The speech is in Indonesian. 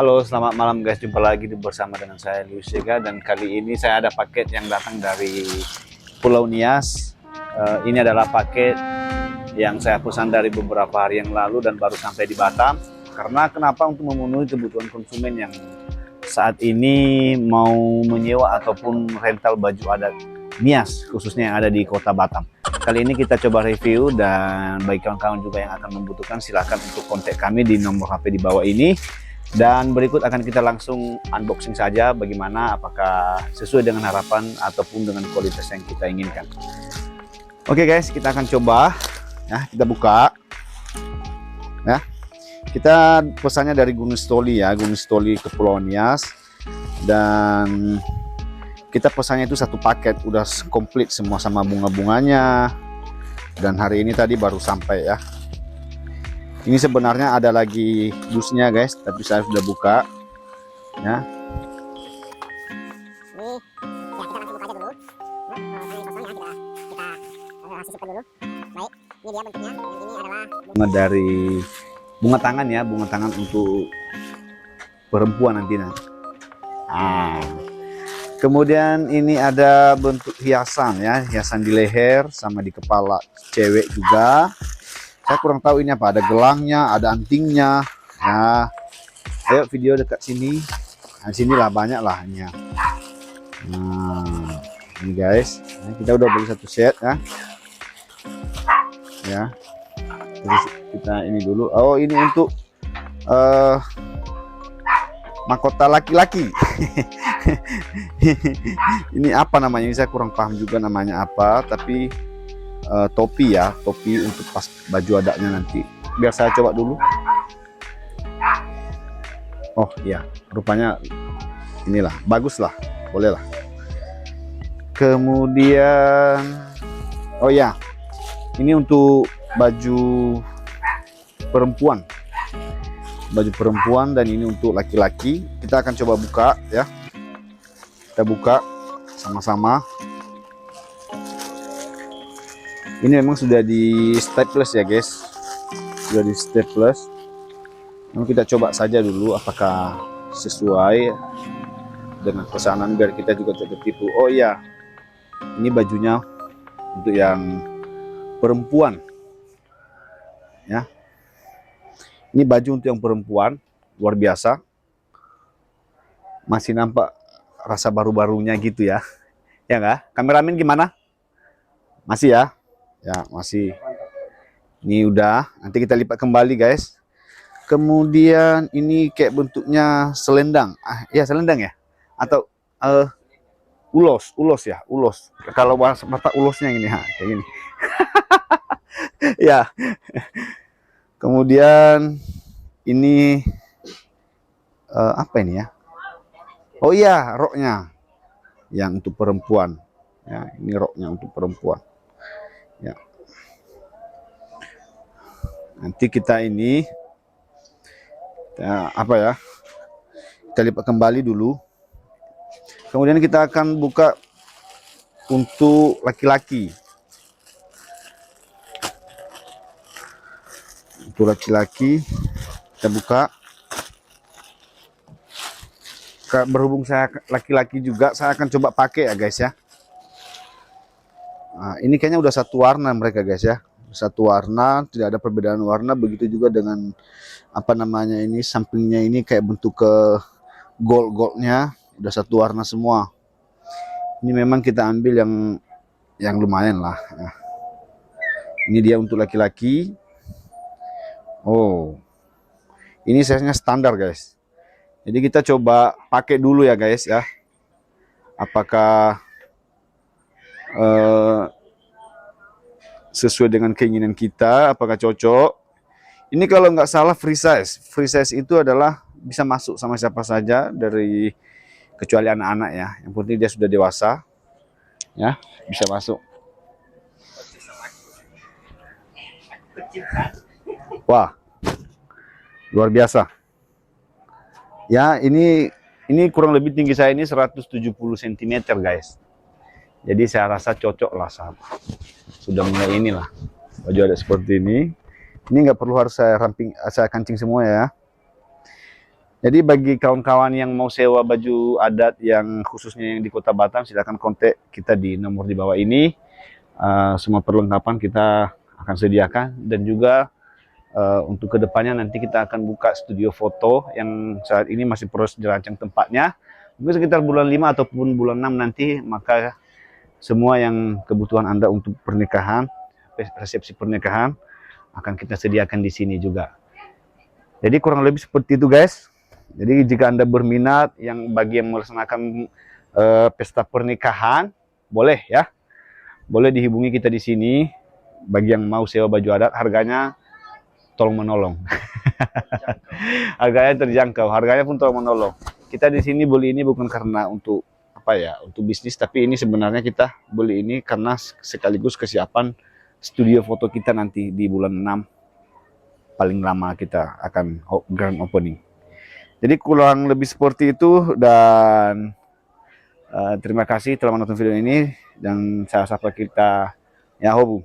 Halo, selamat malam guys. Jumpa lagi bersama dengan saya Luis Sega, dan kali ini saya ada paket yang datang dari Pulau Nias. Ini adalah paket yang saya pesan dari beberapa hari yang lalu dan baru sampai di Batam. Karena kenapa? Untuk memenuhi kebutuhan konsumen yang saat ini mau menyewa ataupun rental baju adat Nias, khususnya yang ada di kota Batam. Kali ini kita coba review, dan bagi kawan-kawan juga yang akan membutuhkan silahkan untuk kontak kami di nomor HP di bawah ini. Dan berikut akan kita langsung unboxing saja bagaimana, apakah sesuai dengan harapan ataupun dengan kualitas yang kita inginkan. Oke guys, kita akan coba ya, kita buka ya. Kita pesannya dari Gunung Stoli ya, Gunung Stoli ke Pulau Nias, dan kita pesannya itu satu paket udah komplit semua sama bunga-bunganya, dan hari ini tadi baru sampai ya. Ini sebenarnya ada lagi dusnya guys, tapi saya sudah buka ya. Bunga dari bunga tangan ya, bunga tangan untuk perempuan nantinya. Kemudian ini ada bentuk hiasan ya, hiasan di leher sama di kepala cewek juga. Saya kurang tahu ini apa, ada gelangnya, ada antingnya. Nah, ayo video dekat sini. Nah, sinilah banyak lah ini ya. Nah, ini guys, nah, kita udah beli satu set ya. Ya, jadi kita ini dulu. Oh, ini untuk mahkota laki-laki. Ini apa namanya? Ini saya kurang paham juga namanya apa, tapi topi ya, topi untuk pas baju adatnya nanti. Biar saya coba dulu. Oh iya, rupanya inilah, bagus lah, boleh lah. Kemudian, oh ya, ini untuk baju perempuan, baju perempuan, dan ini untuk laki-laki. Kita akan coba buka ya, kita buka sama-sama. Ini memang sudah di staples ya guys, sudah di staples. Nah, kita coba saja dulu apakah sesuai dengan pesanan, biar kita juga tidak tertipu. Oh iya, ini bajunya untuk yang perempuan ya. Ini baju untuk yang perempuan, luar biasa. Masih nampak rasa baru-barunya gitu ya, ya nggak? Kameramen gimana? Masih ya? Ya masih. Ini udah, nanti kita lipat kembali guys. Kemudian ini kayak bentuknya selendang. Ya selendang ya, atau ulos ya, ulos. Kalau bahasa mata ulosnya ini kayak gini. Ya. Kemudian ini apa ini ya? Oh iya, roknya yang untuk perempuan. Ya, ini roknya untuk perempuan. Ya. Nanti kita ini apa ya? Kita lipat kembali dulu. Kemudian kita akan buka untuk laki-laki. Untuk laki-laki kita buka. Berhubung saya laki-laki juga, saya akan coba pakai ya guys ya. Nah, ini kayaknya udah satu warna mereka guys ya, satu warna, tidak ada perbedaan warna. Begitu juga dengan apa namanya ini, sampingnya ini kayak bentuk ke gold-goldnya, udah satu warna semua. Ini memang kita ambil yang lumayan lah ya. Ini dia untuk laki-laki. Oh, ini size-nya standar guys. Jadi kita coba pakai dulu ya guys ya, apakah sesuai dengan keinginan kita, apakah cocok. Ini kalau nggak salah free size. Free size itu adalah bisa masuk sama siapa saja, dari kecuali anak-anak ya. Yang penting dia sudah dewasa ya, bisa masuk. Wah, luar biasa. Ya, ini kurang lebih tinggi saya ini 170 cm guys. Jadi saya rasa cocok lah, sahabat. Sudah mulai inilah baju ada seperti ini. Ini nggak perlu harus saya ramping, saya kancing semua ya. Jadi bagi kawan-kawan yang mau sewa baju adat yang khususnya yang di Kota Batam, silakan kontak kita di nomor di bawah ini. Semua perlengkapan kita akan sediakan, dan juga untuk kedepannya nanti kita akan buka studio foto yang saat ini masih proses dirancang tempatnya. Mungkin sekitar bulan 5 ataupun bulan 6 nanti, maka semua yang kebutuhan Anda untuk pernikahan, resepsi pernikahan, akan kita sediakan di sini juga. Jadi kurang lebih seperti itu guys. Jadi jika Anda berminat, yang bagi yang melaksanakan pesta pernikahan, boleh ya. Boleh dihubungi kita di sini. Bagi yang mau sewa baju adat, harganya tolong menolong. Harganya terjangkau, harganya pun tolong menolong. Kita di sini beli ini bukan karena untuk apa ya, untuk bisnis, tapi ini sebenarnya kita beli ini karena sekaligus kesiapan studio foto kita nanti di bulan 6 paling lama kita akan grand opening. Jadi kurang lebih seperti itu, dan terima kasih telah menonton video ini, dan saya sapa kita ya Hobu.